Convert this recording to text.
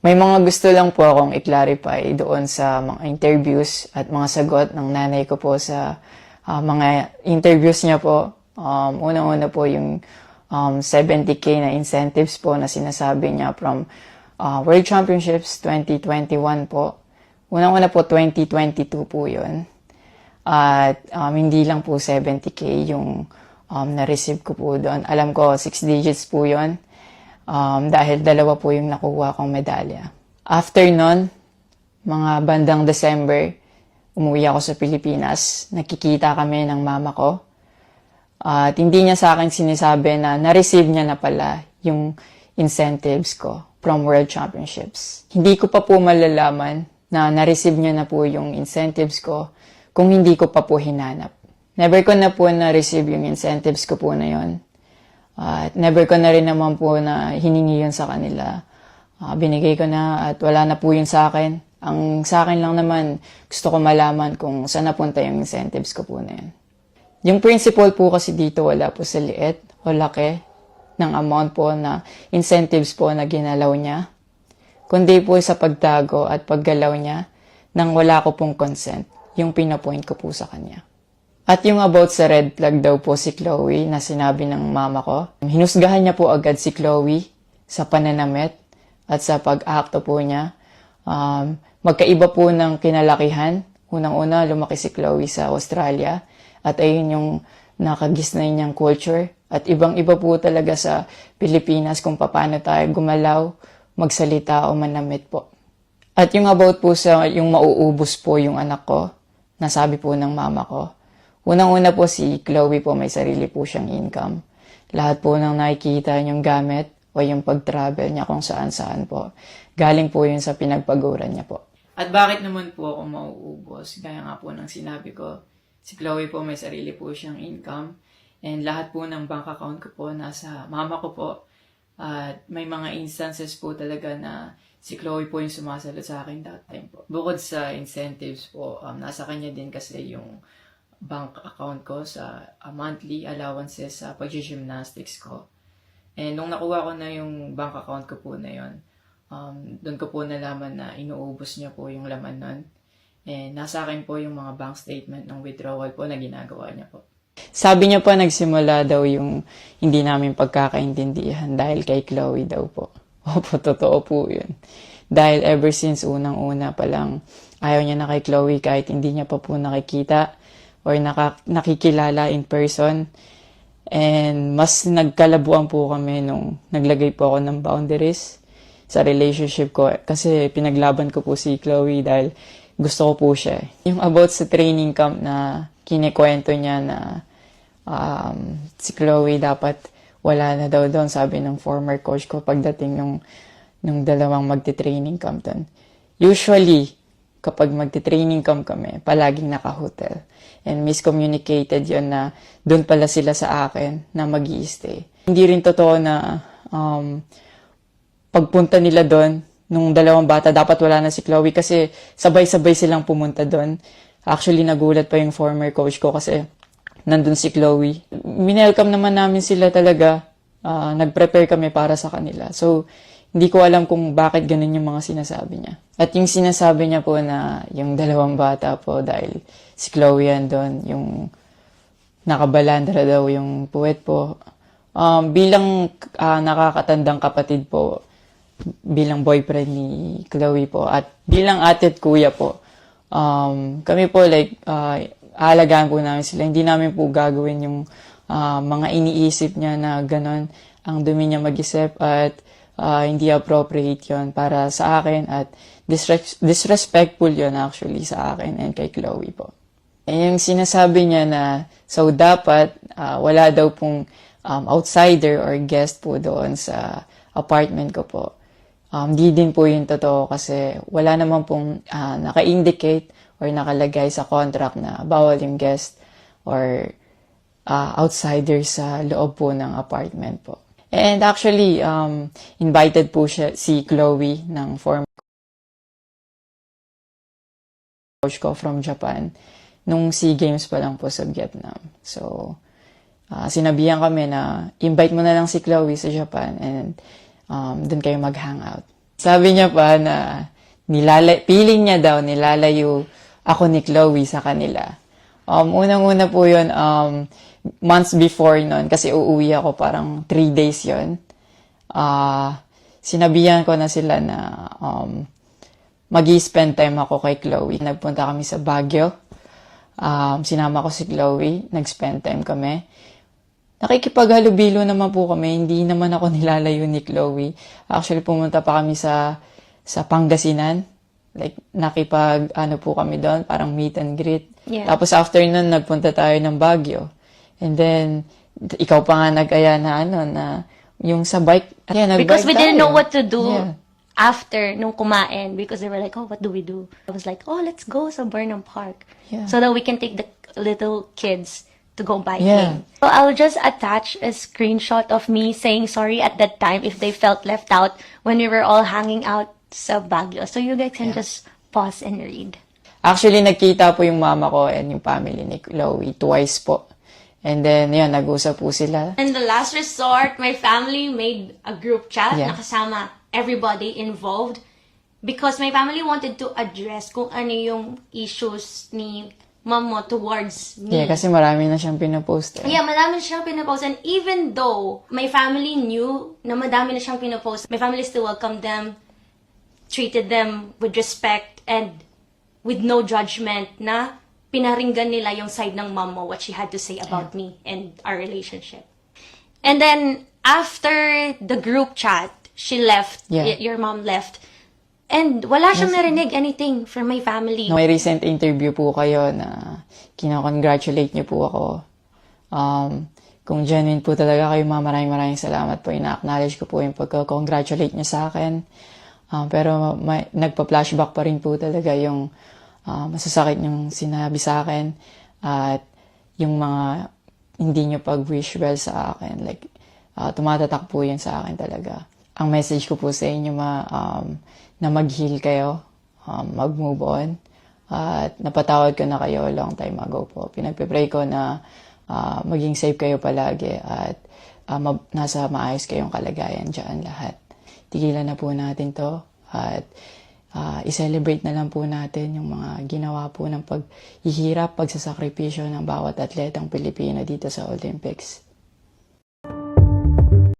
May mga gusto lang po akong i-clarify doon sa mga interviews at mga sagot ng nanay ko po sa mga interviews niya po. Unang-una po yung 70K na incentives po na sinasabi niya from World Championships 2021 po. Unang-una po 2022 po yun. At hindi lang po 70K yung na-receive ko po doon. Alam ko 6 digits po yun. Dahil dalawa po yung nakuha kong medalya. After nun, mga bandang December, umuwi ako sa Pilipinas. Nakikita kami ng mama ko. At hindi niya sa akin sinasabi na na-receive niya na pala yung incentives ko from World Championships. Hindi ko pa po malalaman na na-receive niya na po yung incentives ko kung hindi ko pa po hinanap. Never ko na po na-receive yung incentives ko po na yon. At never ko na rin naman po na hiningi yun sa kanila. Binigay ko na at wala na po yun sa akin. Ang sa akin lang naman, gusto ko malaman kung saan napunta yung incentives ko po na yun. Yung principle po kasi dito wala po sa liit o laki ng amount po na incentives po na ginalaw niya. Kundi po sa pagtago at paggalaw niya nang wala ko pong consent, yung pinapoint ko po sa kanya. At yung about sa red flag daw po si Chloe na sinabi ng mama ko, hinusgahan niya po agad si Chloe sa pananamit at sa pag-acto po niya. Magkaiba po ng kinalakihan. Unang-una, lumaki si Chloe sa Australia at ayun yung nakagisnay niyang culture. At ibang-iba po talaga sa Pilipinas kung paano tayo gumalaw, magsalita o manamit po. At yung about po sa yung mauubos po yung anak ko, nasabi po ng mama ko, unang-una po si Chloe po may sarili po siyang income. Lahat po ng nakikita niyong gamit o yung pag-travel niya kung saan-saan po. Galing po yun sa pinagpaguran niya po. At bakit naman po ako mauubos? Gaya nga po ng sinabi ko, si Chloe po may sarili po siyang income. And lahat po ng bank account ko po nasa mama ko po. At may mga instances po talaga na si Chloe po yung sumasagot sa akin that time po. Bukod sa incentives po, nasa kanya din kasi yung bank account ko sa monthly allowances sa pag-gymnastics ko. And nung nakuha ko na yung bank account ko po na yun, doon ko po nalaman na inuubos niya po yung laman nun. And nasa akin po yung mga bank statement ng withdrawal po na ginagawa niya po. Sabi niya pa nagsimula daw yung hindi namin pagkakaintindihan dahil kay Chloe daw po. Opo, totoo po yun. Dahil ever since unang-una pa lang, ayaw niya na kay Chloe kahit hindi niya pa po nakikita or nakikilala in person. And mas nagkalabuan po kami nung naglagay po ako ng boundaries sa relationship ko. Kasi pinaglaban ko po si Chloe dahil gusto ko po siya. Yung about sa training camp na kinikwento niya na si Chloe dapat wala na daw doon, sabi ng former coach ko pagdating nung dalawang magte-training camp doon. Usually, kapag magte-training camp kami, palaging naka-hotel. And miscommunicated yon na doon pala sila sa akin na mag-i-stay. Hindi rin totoo na pagpunta nila doon, nung dalawang bata, dapat wala na si Chloe kasi sabay-sabay silang pumunta doon. Actually, nagulat pa yung former coach ko kasi nandun si Chloe. Minelcome naman namin sila talaga. Nag-prepare kami para sa kanila. So, hindi ko alam kung bakit ganun yung mga sinasabi niya. At yung sinasabi niya po na yung dalawang bata po dahil si Chloe yan doon, yung nakabalandra daw yung puwet po. Bilang nakakatandang kapatid po, bilang boyfriend ni Chloe po, at bilang ate at kuya po, kami po aalagaan po namin sila. Hindi namin po gagawin yung mga iniisip niya na ganon ang dumi niya mag-isip at hindi appropriate yon para sa akin at disrespectful yon actually sa akin and kay Chloe po. And yung sinasabi niya na so dapat wala daw pong outsider or guest po doon sa apartment ko po. Di din po yun totoo kasi wala naman pong naka-indicate or nakalagay sa contract na bawal yung guest or outsider sa loob po ng apartment po. And actually, invited po si Chloe ng former coach ko from Japan nung SEA Games pa lang po sa Vietnam. So, sinabihan kami na invite mo na lang si Chloe sa Japan and doon kayo mag-hangout. Sabi niya pa na feeling niya daw nilalayo ako ni Chloe sa kanila. Unang-una po yun, months before nun, kasi uuwi ako parang 3 days yun. Sinabihan ko na sila na mag-i-spend time ako kay Chloe. Nagpunta kami sa Baguio. Sinama ko si Chloe, nag-spend time kami. Nakikipaghalubilo naman po kami, hindi naman ako nilalayo ni Chloe. Actually, pumunta pa kami sa Pangasinan. Like, po kami doon, parang meet and greet. Yeah. Tapos after nun, nagpunta tayo ng Baguio. And then, ikaw pa nga nag-aya na yung sa bike. Yeah, Because we didn't tayo. know what to do Yeah. after nung kumain. Because they were like, oh, what do we do? I was like, oh, let's go sa Burnham Park. Yeah. So that we can take the little kids to go biking. Yeah. So I'll just attach a screenshot of me saying sorry at that time if they felt left out when we were all hanging out sa Baguio. So you guys can just pause and read. Actually, nagkita po yung mama ko and yung family ni Chloe twice po. And then, yun, nag-usap po sila. In the last resort, my family made a group chat Yeah. na kasama everybody involved because my family wanted to address kung ano yung issues ni mom mo towards me. Yeah, kasi marami na siyang pinapost. Yeah, madami na siyang pinapost. And even though my family knew na madami na siyang pinapost, my family still welcomed them, treated them with respect, and with no judgment na pinaringgan nila yung side ng mom mo, what she had to say about me and our relationship. And then, after the group chat, she left, Yeah. your mom left, and wala siyang narinig anything from my family. May recent interview po kayo na kinakongratulate niyo po ako. Kung genuine po talaga kayo, maraming salamat po. Ina-acknowledge ko po yung pagka-congratulate niyo sa akin. Pero nagpa-flashback pa rin po talaga yung masasakit niyong sinabi sa akin at yung mga hindi niyo pag-wish well sa akin. Like, tumatatak po yun sa akin talaga. Ang message ko po sa inyo na mag-heal kayo, mag-move on, at napatawad ko na kayo long time ago po. Pinagpipray ko na maging safe kayo palagi at nasa maayos kayong kalagayan dyan lahat. Tigilan na po natin to at i-celebrate na lang po natin yung mga ginawa po ng paghihirap, pagsasakripisyo ng bawat atletang Pilipino dito sa Olympics.